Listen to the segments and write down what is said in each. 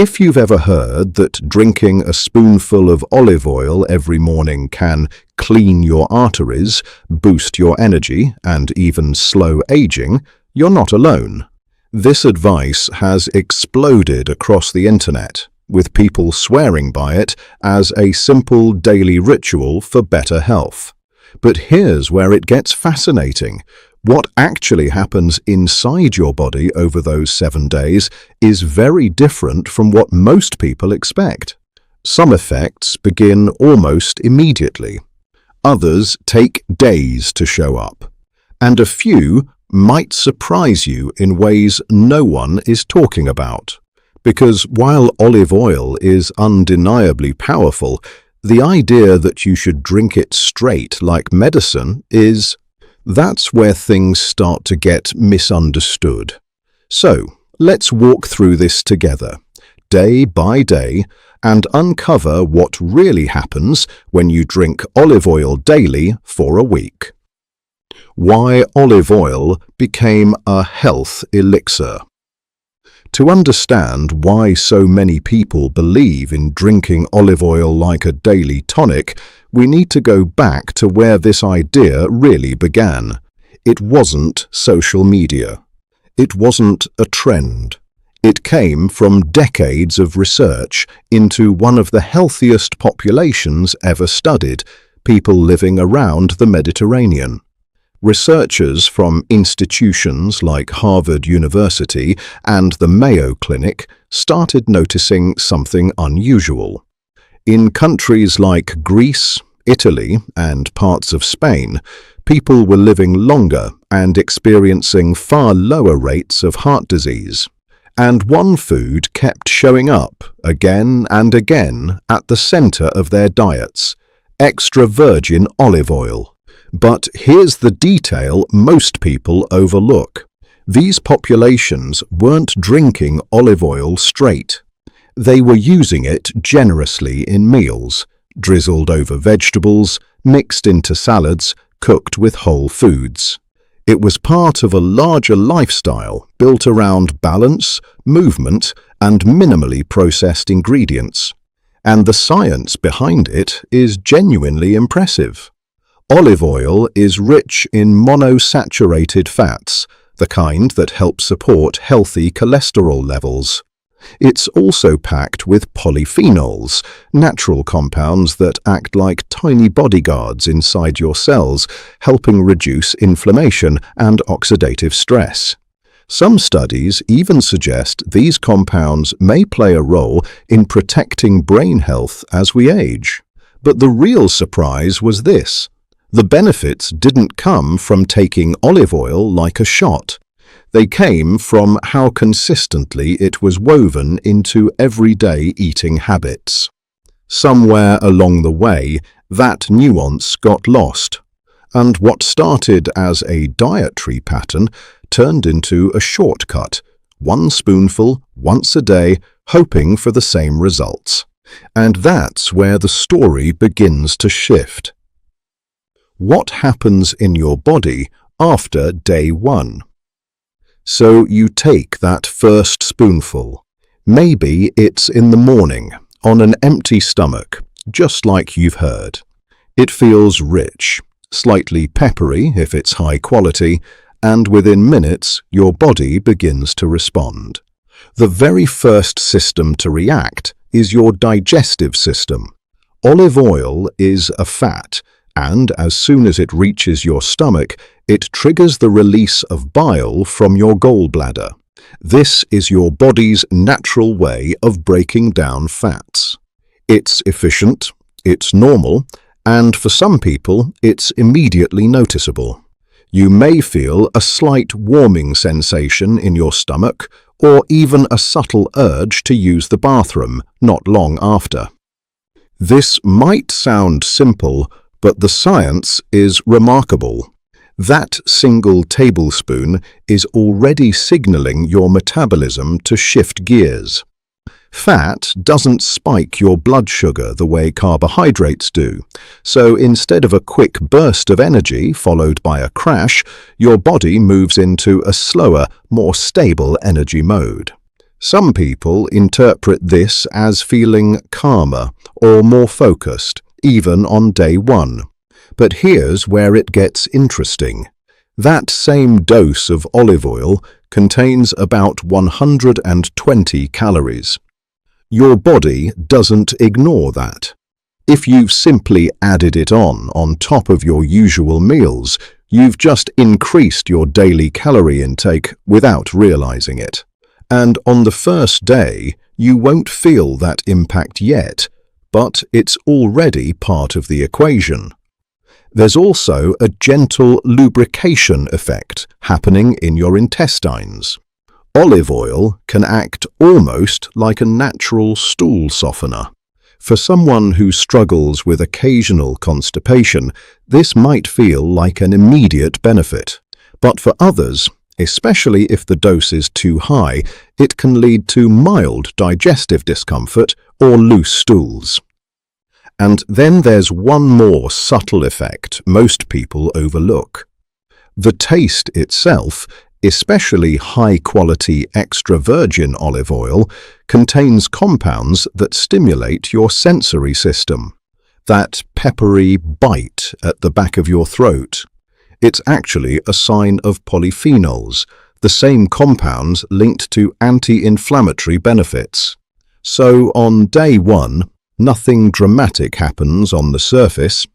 If you've ever heard that drinking a spoonful of olive oil every morning can clean your arteries, boost your energy, and even slow aging, you're not alone. This advice has exploded across the internet, with people swearing by it as a simple daily ritual for better health. But here's where it gets fascinating. What actually happens inside your body over those 7 days is very different from what most people expect. Some effects begin almost immediately. Others take days to show up. And a few might surprise you in ways no one is talking about. Because while olive oil is undeniably powerful, the idea that you should drink it straight like medicine that's where things start to get misunderstood. So, let's walk through this together, day by day, and uncover what really happens when you drink olive oil daily for a week. Why olive oil became a health elixir. To understand why so many people believe in drinking olive oil like a daily tonic, we need to go back to where this idea really began. It wasn't social media. It wasn't a trend. It came from decades of research into one of the healthiest populations ever studied, people living around the Mediterranean. Researchers from institutions like Harvard University and the Mayo Clinic started noticing something unusual. In countries like Greece, Italy, and parts of Spain, people were living longer and experiencing far lower rates of heart disease. And one food kept showing up again and again at the center of their diets: extra virgin olive oil. But here's the detail most people overlook. These populations weren't drinking olive oil straight. They were using it generously in meals, drizzled over vegetables, mixed into salads, cooked with whole foods. It was part of a larger lifestyle built around balance, movement, and minimally processed ingredients. And the science behind it is genuinely impressive. Olive oil is rich in monosaturated fats, the kind that help support healthy cholesterol levels. It's also packed with polyphenols, natural compounds that act like tiny bodyguards inside your cells, helping reduce inflammation and oxidative stress. Some studies even suggest these compounds may play a role in protecting brain health as we age. But the real surprise was this. The benefits didn't come from taking olive oil like a shot. They came from how consistently it was woven into everyday eating habits. Somewhere along the way, that nuance got lost, and what started as a dietary pattern turned into a shortcut, one spoonful, once a day, hoping for the same results. And that's where the story begins to shift. What happens in your body after day 1? So you take that first spoonful. Maybe it's in the morning, on an empty stomach, just like you've heard. It feels rich, slightly peppery if it's high quality, and within minutes your body begins to respond. The very first system to react is your digestive system. Olive oil is a fat, and as soon as it reaches your stomach, it triggers the release of bile from your gallbladder. This is your body's natural way of breaking down fats. It's efficient, it's normal, and for some people, it's immediately noticeable. You may feel a slight warming sensation in your stomach, or even a subtle urge to use the bathroom not long after. This might sound simple, but the science is remarkable. That single tablespoon is already signaling your metabolism to shift gears. Fat doesn't spike your blood sugar the way carbohydrates do, so instead of a quick burst of energy followed by a crash, your body moves into a slower, more stable energy mode. Some people interpret this as feeling calmer or more focused, even on day one. But here's where it gets interesting. That same dose of olive oil contains about 120 calories. Your body doesn't ignore that. If you've simply added it on top of your usual meals, you've just increased your daily calorie intake without realizing it. And on the first day, you won't feel that impact yet, but it's already part of the equation. There's also a gentle lubrication effect happening in your intestines. Olive oil can act almost like a natural stool softener. For someone who struggles with occasional constipation, this might feel like an immediate benefit. But for others, especially if the dose is too high, it can lead to mild digestive discomfort or loose stools. And then there's one more subtle effect most people overlook. The taste itself, especially high-quality extra virgin olive oil, contains compounds that stimulate your sensory system. That peppery bite at the back of your throat. It's actually a sign of polyphenols, the same compounds linked to anti-inflammatory benefits. So on day one, nothing dramatic happens on the surface,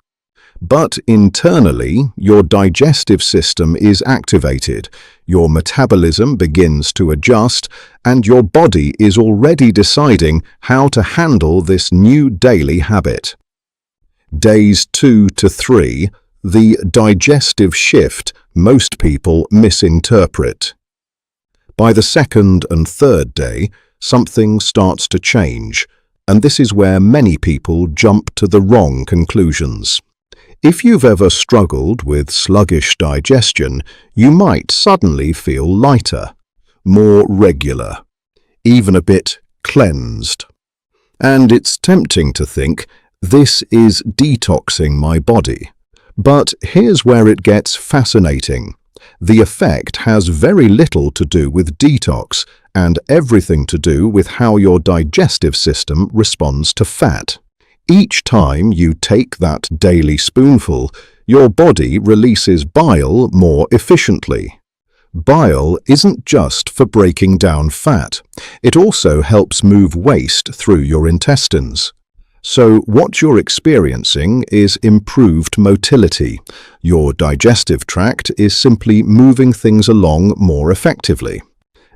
but internally your digestive system is activated, your metabolism begins to adjust, and your body is already deciding how to handle this new daily habit. Days 2 to 3, the digestive shift most people misinterpret. By the second and third day, something starts to change, and this is where many people jump to the wrong conclusions. If you've ever struggled with sluggish digestion, you might suddenly feel lighter, more regular, even a bit cleansed. And it's tempting to think, this is detoxing my body. But here's where it gets fascinating. The effect has very little to do with detox and everything to do with how your digestive system responds to fat. Each time you take that daily spoonful, your body releases bile more efficiently. Bile isn't just for breaking down fat. It also helps move waste through your intestines. So what you're experiencing is improved motility. Your digestive tract is simply moving things along more effectively.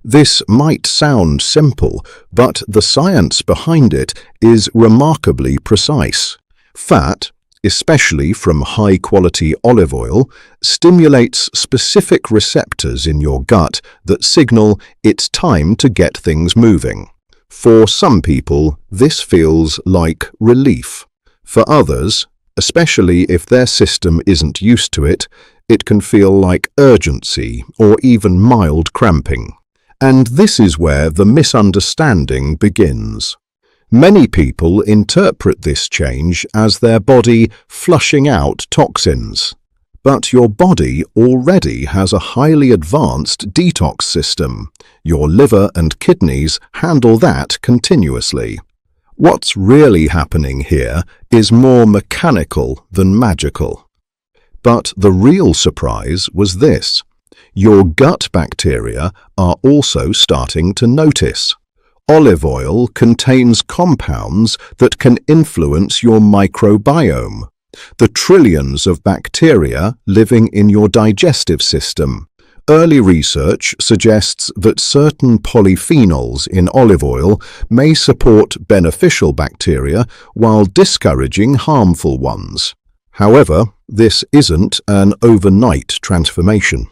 This might sound simple, but the science behind it is remarkably precise. Fat, especially from high-quality olive oil, stimulates specific receptors in your gut that signal it's time to get things moving. For some people, this feels like relief. For others, especially if their system isn't used to it, it can feel like urgency or even mild cramping. And this is where the misunderstanding begins. Many people interpret this change as their body flushing out toxins. But your body already has a highly advanced detox system. Your liver and kidneys handle that continuously. What's really happening here is more mechanical than magical. But the real surprise was this. Your gut bacteria are also starting to notice. Olive oil contains compounds that can influence your microbiome, the trillions of bacteria living in your digestive system. Early research suggests that certain polyphenols in olive oil may support beneficial bacteria while discouraging harmful ones. However, this isn't an overnight transformation.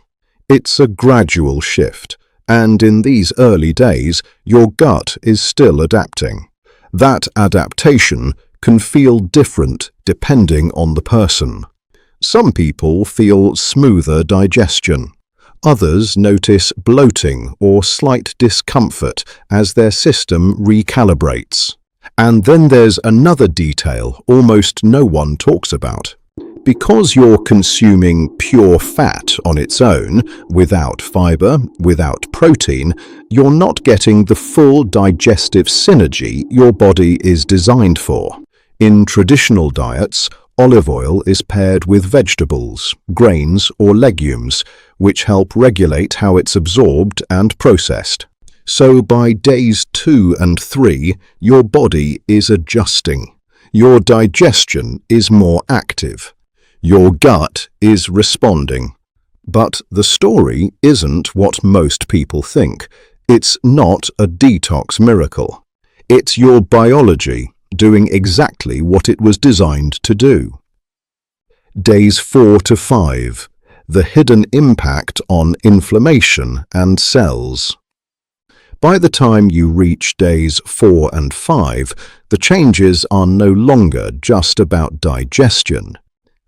It's a gradual shift, and in these early days, your gut is still adapting. That adaptation can feel different depending on the person. Some people feel smoother digestion. Others notice bloating or slight discomfort as their system recalibrates. And then there's another detail almost no one talks about. Because you're consuming pure fat on its own, without fiber, without protein, you're not getting the full digestive synergy your body is designed for. In traditional diets, olive oil is paired with vegetables, grains, or legumes, which help regulate how it's absorbed and processed. So by days 2 and 3, your body is adjusting. Your digestion is more active. Your gut is responding. But the story isn't what most people think. It's not a detox miracle. It's your biology doing exactly what it was designed to do. Days 4 to 5. The hidden impact on inflammation and cells. By the time you reach days 4 and 5, the changes are no longer just about digestion.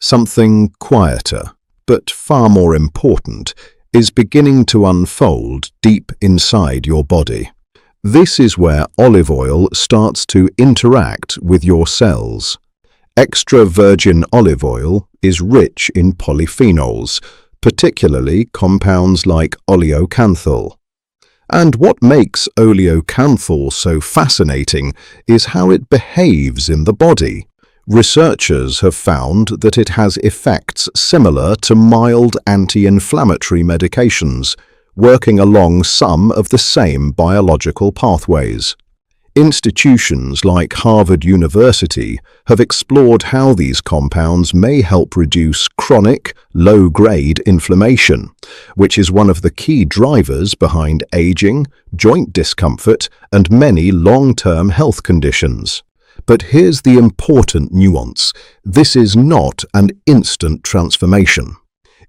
Something quieter, but far more important, is beginning to unfold deep inside your body. This is where olive oil starts to interact with your cells. Extra virgin olive oil is rich in polyphenols, particularly compounds like oleocanthal. And what makes oleocanthal so fascinating is how it behaves in the body. Researchers have found that it has effects similar to mild anti-inflammatory medications, working along some of the same biological pathways. Institutions like Harvard University have explored how these compounds may help reduce chronic, low-grade inflammation, which is one of the key drivers behind aging, joint discomfort, and many long-term health conditions. But here's the important nuance. This is not an instant transformation.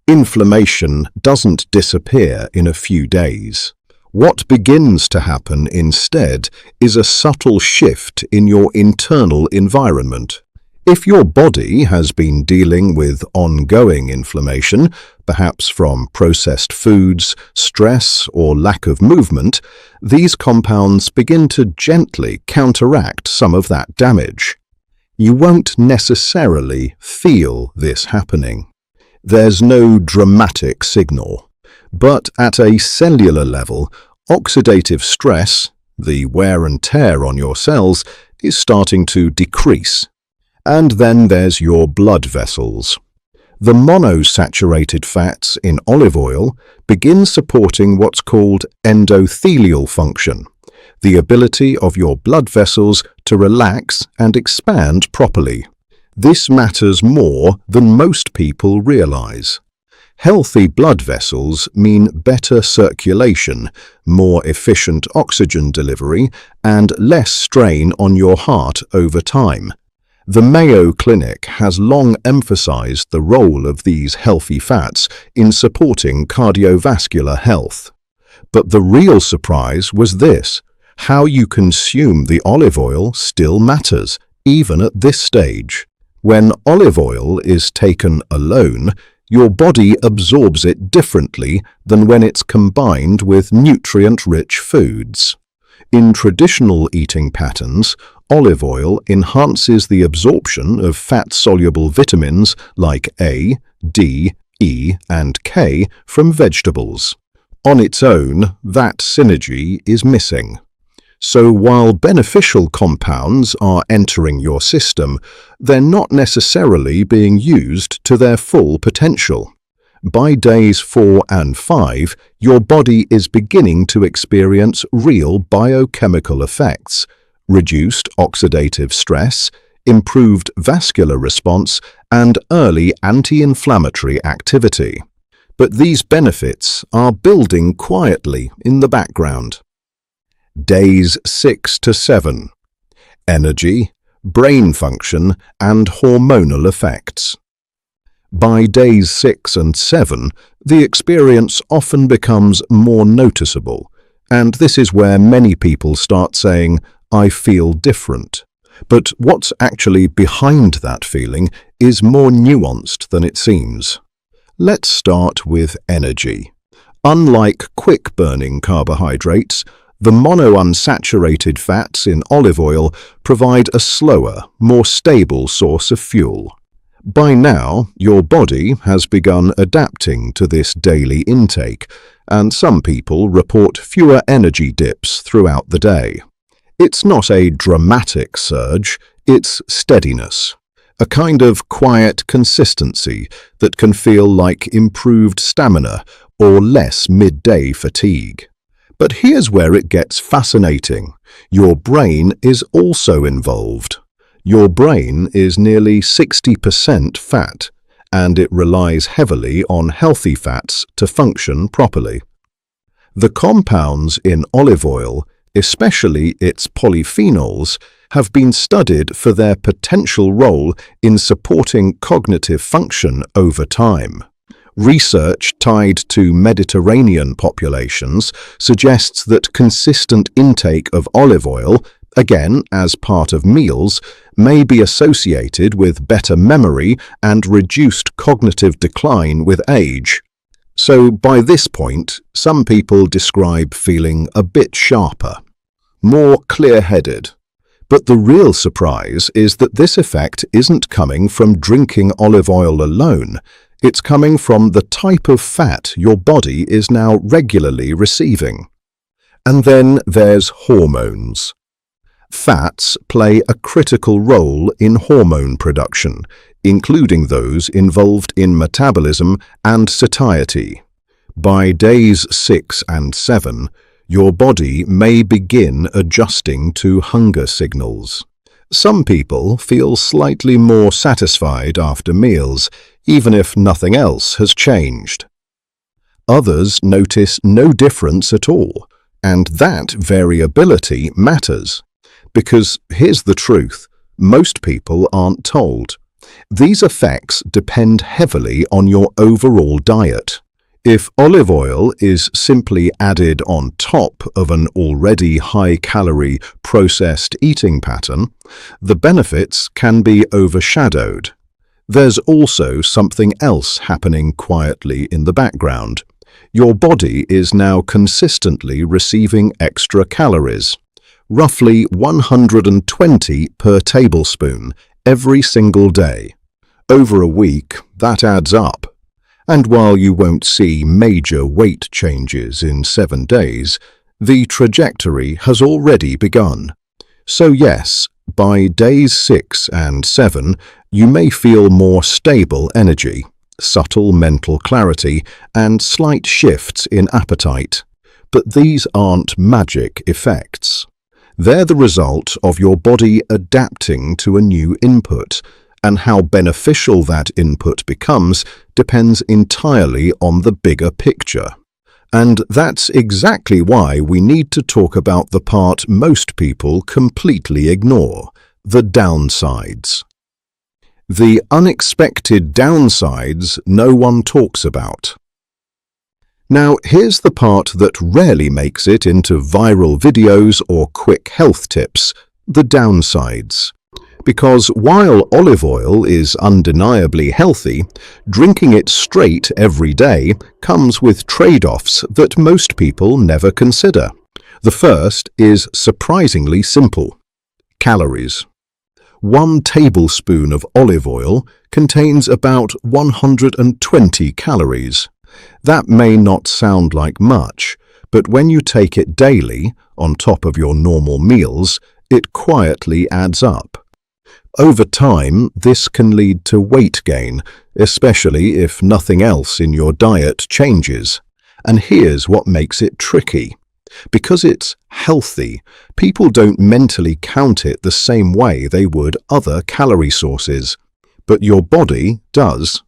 Inflammation doesn't disappear in a few days. What begins to happen instead is a subtle shift in your internal environment. If your body has been dealing with ongoing inflammation, perhaps from processed foods, stress, or lack of movement, these compounds begin to gently counteract some of that damage. You won't necessarily feel this happening. There's no dramatic signal. But at a cellular level, oxidative stress, the wear and tear on your cells, is starting to decrease. And then there's your blood vessels. The monosaturated fats in olive oil begin supporting what's called endothelial function, the ability of your blood vessels to relax and expand properly. This matters more than most people realize. Healthy blood vessels mean better circulation, more efficient oxygen delivery, and less strain on your heart over time. The Mayo Clinic has long emphasized the role of these healthy fats in supporting cardiovascular health. But the real surprise was this: how you consume the olive oil still matters, even at this stage. When olive oil is taken alone, your body absorbs it differently than when it's combined with nutrient-rich foods. In traditional eating patterns, olive oil enhances the absorption of fat-soluble vitamins like A, D, E, and K from vegetables. On its own, that synergy is missing. So while beneficial compounds are entering your system, they're not necessarily being used to their full potential. By days 4 and 5, your body is beginning to experience real biochemical effects: reduced oxidative stress, improved vascular response, and early anti-inflammatory activity. But these benefits are building quietly in the background. Days 6 to 7. Energy, brain function, and hormonal effects. By days 6 and 7, the experience often becomes more noticeable, and this is where many people start saying, "I feel different." But what's actually behind that feeling is more nuanced than it seems. Let's start with energy. Unlike quick-burning carbohydrates, the monounsaturated fats in olive oil provide a slower, more stable source of fuel. By now, your body has begun adapting to this daily intake, and some people report fewer energy dips throughout the day. It's not a dramatic surge, it's steadiness, a kind of quiet consistency that can feel like improved stamina or less midday fatigue. But here's where it gets fascinating. Your brain is also involved. Your brain is nearly 60% fat, and it relies heavily on healthy fats to function properly. The compounds in olive oil, especially its polyphenols, have been studied for their potential role in supporting cognitive function over time. Research tied to Mediterranean populations suggests that consistent intake of olive oil, again as part of meals, may be associated with better memory and reduced cognitive decline with age. So by this point, some people describe feeling a bit sharper, more clear-headed. But the real surprise is that this effect isn't coming from drinking olive oil alone. It's coming from the type of fat your body is now regularly receiving. And then there's hormones. Fats play a critical role in hormone production, including those involved in metabolism and satiety. By days 6 and 7, your body may begin adjusting to hunger signals. Some people feel slightly more satisfied after meals, even if nothing else has changed. Others notice no difference at all, and that variability matters. Because here's the truth, most people aren't told. These effects depend heavily on your overall diet. If olive oil is simply added on top of an already high-calorie processed eating pattern, the benefits can be overshadowed. There's also something else happening quietly in the background. Your body is now consistently receiving extra calories, roughly 120 per tablespoon every single day. Over a week, that adds up. And while you won't see major weight changes in 7 days, the trajectory has already begun. So yes, by days 6 and 7, you may feel more stable energy, subtle mental clarity, and slight shifts in appetite. But these aren't magic effects. They're the result of your body adapting to a new input, and how beneficial that input becomes depends entirely on the bigger picture. And that's exactly why we need to talk about the part most people completely ignore, the downsides. The unexpected downsides no one talks about. Now, here's the part that rarely makes it into viral videos or quick health tips, the downsides. Because while olive oil is undeniably healthy, drinking it straight every day comes with trade-offs that most people never consider. The first is surprisingly simple: calories. 1 tablespoon of olive oil contains about 120 calories. That may not sound like much, but when you take it daily, on top of your normal meals, it quietly adds up. Over time, this can lead to weight gain, especially if nothing else in your diet changes. And here's what makes it tricky. Because it's healthy, people don't mentally count it the same way they would other calorie sources. But your body does.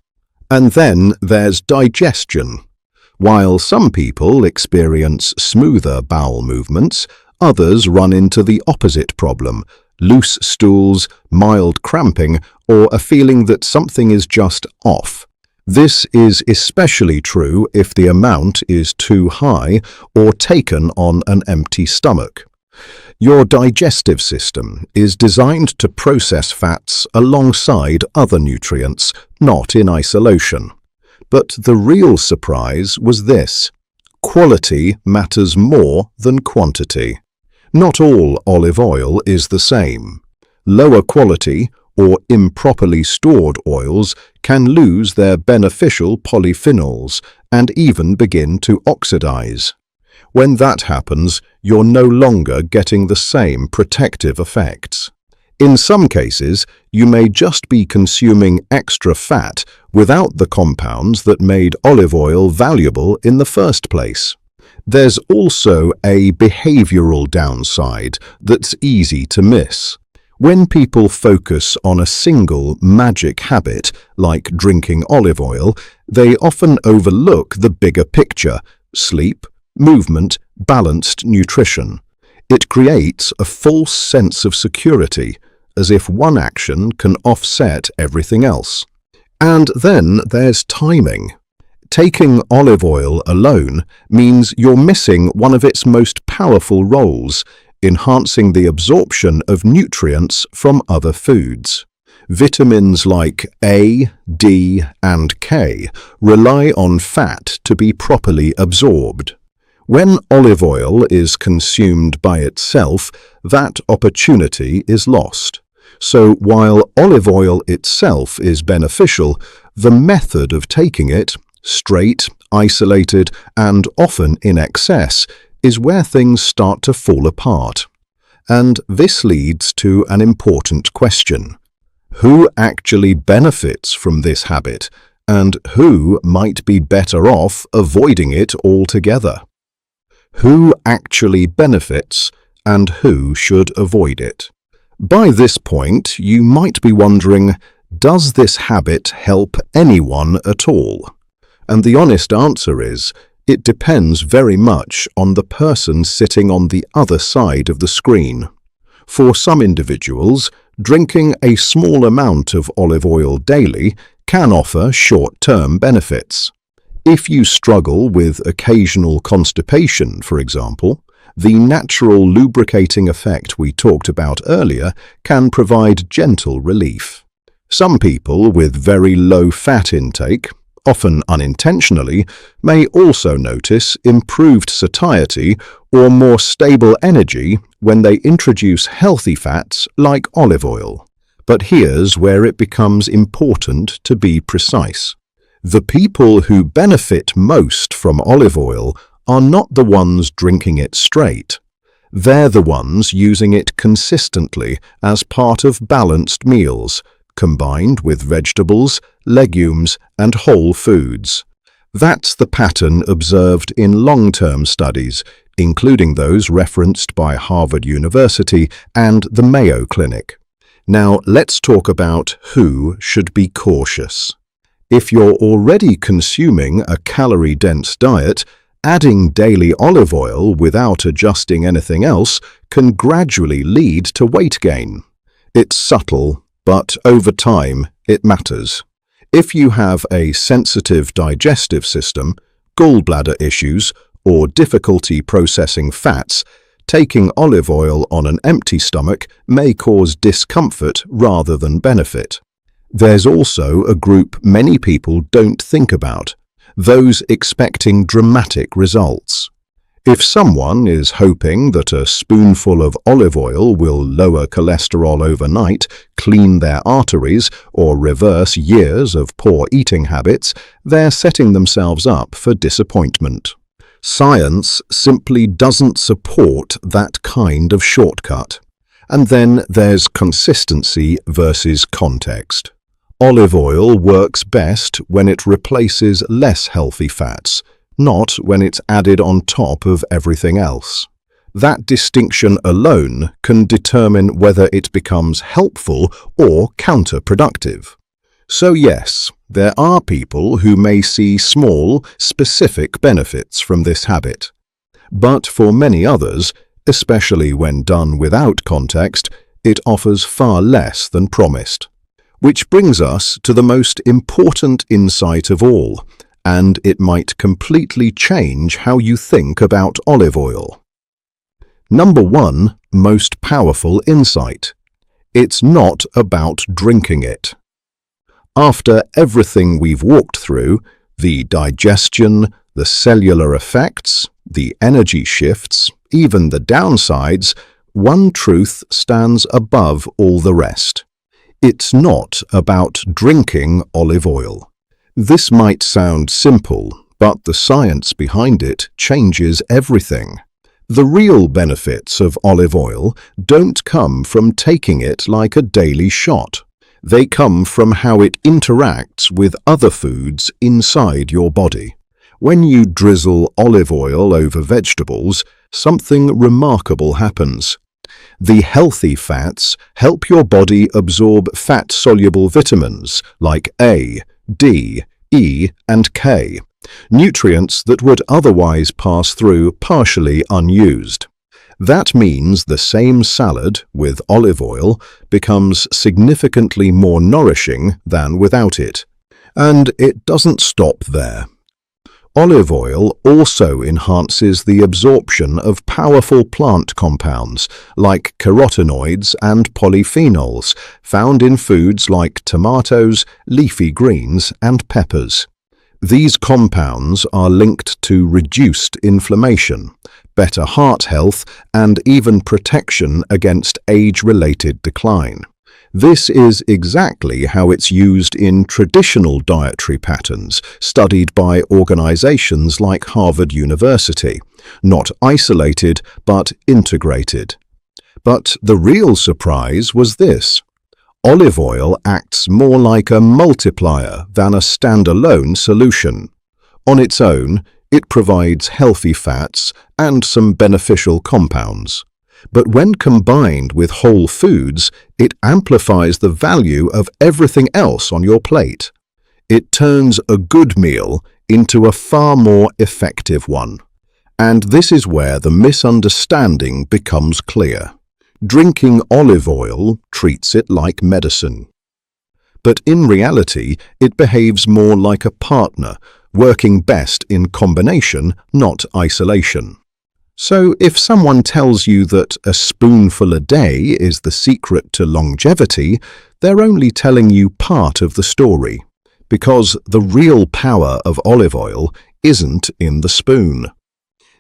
And then there's digestion. While some people experience smoother bowel movements, others run into the opposite problem: loose stools, mild cramping, or a feeling that something is just off. This is especially true if the amount is too high or taken on an empty stomach. Your digestive system is designed to process fats alongside other nutrients, not in isolation. But the real surprise was this: quality matters more than quantity. Not all olive oil is the same. Lower quality, or improperly stored oils can lose their beneficial polyphenols and even begin to oxidize. When that happens, you're no longer getting the same protective effects. In some cases, you may just be consuming extra fat without the compounds that made olive oil valuable in the first place. There's also a behavioral downside that's easy to miss. When people focus on a single magic habit, like drinking olive oil, they often overlook the bigger picture: sleep, movement, balanced nutrition. It creates a false sense of security, as if one action can offset everything else. And then there's timing. Taking olive oil alone means you're missing one of its most powerful roles, enhancing the absorption of nutrients from other foods. Vitamins like A, D, and K rely on fat to be properly absorbed. When olive oil is consumed by itself, that opportunity is lost. So while olive oil itself is beneficial, the method of taking it, straight, isolated, and often in excess, is where things start to fall apart. And this leads to an important question. Who actually benefits from this habit, and who might be better off avoiding it altogether? Who actually benefits, and who should avoid it? By this point, you might be wondering, does this habit help anyone at all? And the honest answer is, it depends very much on the person sitting on the other side of the screen. For some individuals, drinking a small amount of olive oil daily can offer short-term benefits. If you struggle with occasional constipation, for example, the natural lubricating effect we talked about earlier can provide gentle relief. Some people with very low fat intake, often unintentionally, may also notice improved satiety or more stable energy when they introduce healthy fats like olive oil. But here's where it becomes important to be precise. The people who benefit most from olive oil are not the ones drinking it straight. They're the ones using it consistently as part of balanced meals, combined with vegetables, legumes, and whole foods. That's the pattern observed in long-term studies, including those referenced by Harvard University and the Mayo Clinic. Now, let's talk about who should be cautious. If you're already consuming a calorie-dense diet, adding daily olive oil without adjusting anything else can gradually lead to weight gain. It's subtle, but over time, it matters. If you have a sensitive digestive system, gallbladder issues, or difficulty processing fats, taking olive oil on an empty stomach may cause discomfort rather than benefit. There's also a group many people don't think about, those expecting dramatic results. If someone is hoping that a spoonful of olive oil will lower cholesterol overnight, clean their arteries, or reverse years of poor eating habits, they're setting themselves up for disappointment. Science simply doesn't support that kind of shortcut. And then there's consistency versus context. Olive oil works best when it replaces less healthy fats, not when it's added on top of everything else. That distinction alone can determine whether it becomes helpful or counterproductive. So yes, there are people who may see small, specific benefits from this habit. But for many others, especially when done without context, it offers far less than promised. Which brings us to the most important insight of all, and it might completely change how you think about olive oil. Number 1, most powerful insight. It's not about drinking it. After everything we've walked through, the digestion, the cellular effects, the energy shifts, even the downsides, one truth stands above all the rest. It's not about drinking olive oil. This might sound simple, but the science behind it changes everything. The real benefits of olive oil don't come from taking it like a daily shot. They come from how it interacts with other foods inside your body. When you drizzle olive oil over vegetables, something remarkable happens. The healthy fats help your body absorb fat-soluble vitamins like A, D, E, and K, nutrients that would otherwise pass through partially unused. That means the same salad with olive oil becomes significantly more nourishing than without it. And it doesn't stop there. Olive oil also enhances the absorption of powerful plant compounds like carotenoids and polyphenols found in foods like tomatoes, leafy greens, and peppers. These compounds are linked to reduced inflammation, better heart health, and even protection against age-related decline. This is exactly how it's used in traditional dietary patterns studied by organizations like Harvard University, not isolated but integrated. But the real surprise was this. Olive oil acts more like a multiplier than a standalone solution. On its own, it provides healthy fats and some beneficial compounds. But when combined with whole foods, it amplifies the value of everything else on your plate. It turns a good meal into a far more effective one. And this is where the misunderstanding becomes clear. Drinking olive oil treats it like medicine. But in reality, it behaves more like a partner, working best in combination, not isolation. So if someone tells you that a spoonful a day is the secret to longevity, they're only telling you part of the story, because the real power of olive oil isn't in the spoon.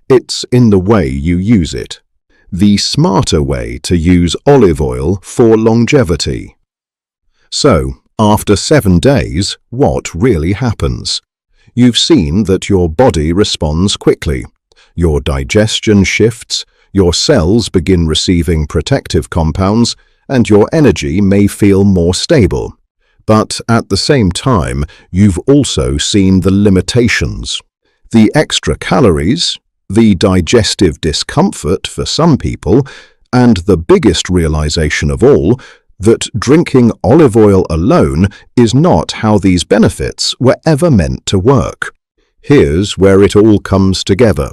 It's in the way you use it. The smarter way to use olive oil for longevity. So, after 7 days, what really happens? You've seen that your body responds quickly. Your digestion shifts, your cells begin receiving protective compounds, and your energy may feel more stable. But at the same time, you've also seen the limitations. The extra calories, the digestive discomfort for some people, and the biggest realization of all, that drinking olive oil alone is not how these benefits were ever meant to work. Here's where it all comes together.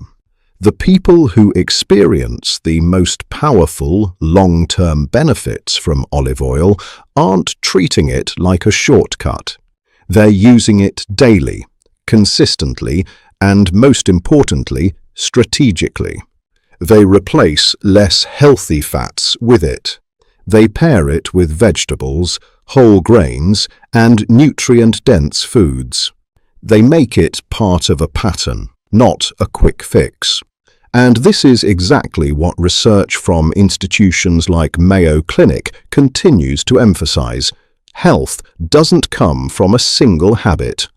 The people who experience the most powerful long-term benefits from olive oil aren't treating it like a shortcut. They're using it daily, consistently, and most importantly, strategically. They replace less healthy fats with it. They pair it with vegetables, whole grains, and nutrient-dense foods. They make it part of a pattern, not a quick fix. And this is exactly what research from institutions like Mayo Clinic continues to emphasize. Health doesn't come from a single habit.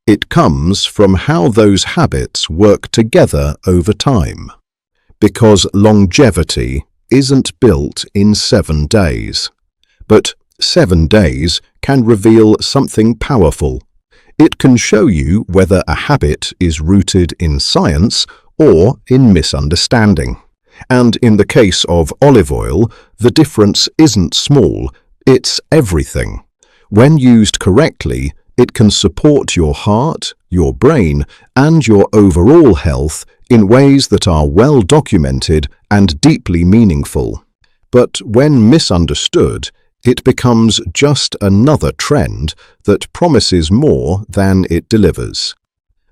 It comes from how those habits work together over time. Because longevity isn't built in 7 days. But 7 days can reveal something powerful. It can show you whether a habit is rooted in science or in misunderstanding. And in the case of olive oil, the difference isn't small, it's everything. When used correctly, it can support your heart, your brain, and your overall health in ways that are well documented and deeply meaningful. But when misunderstood, it becomes just another trend that promises more than it delivers.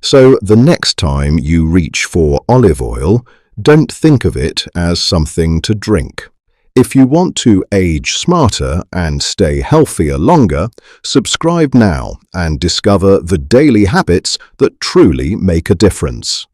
So the next time you reach for olive oil, don't think of it as something to drink. If you want to age smarter and stay healthier longer, subscribe now and discover the daily habits that truly make a difference.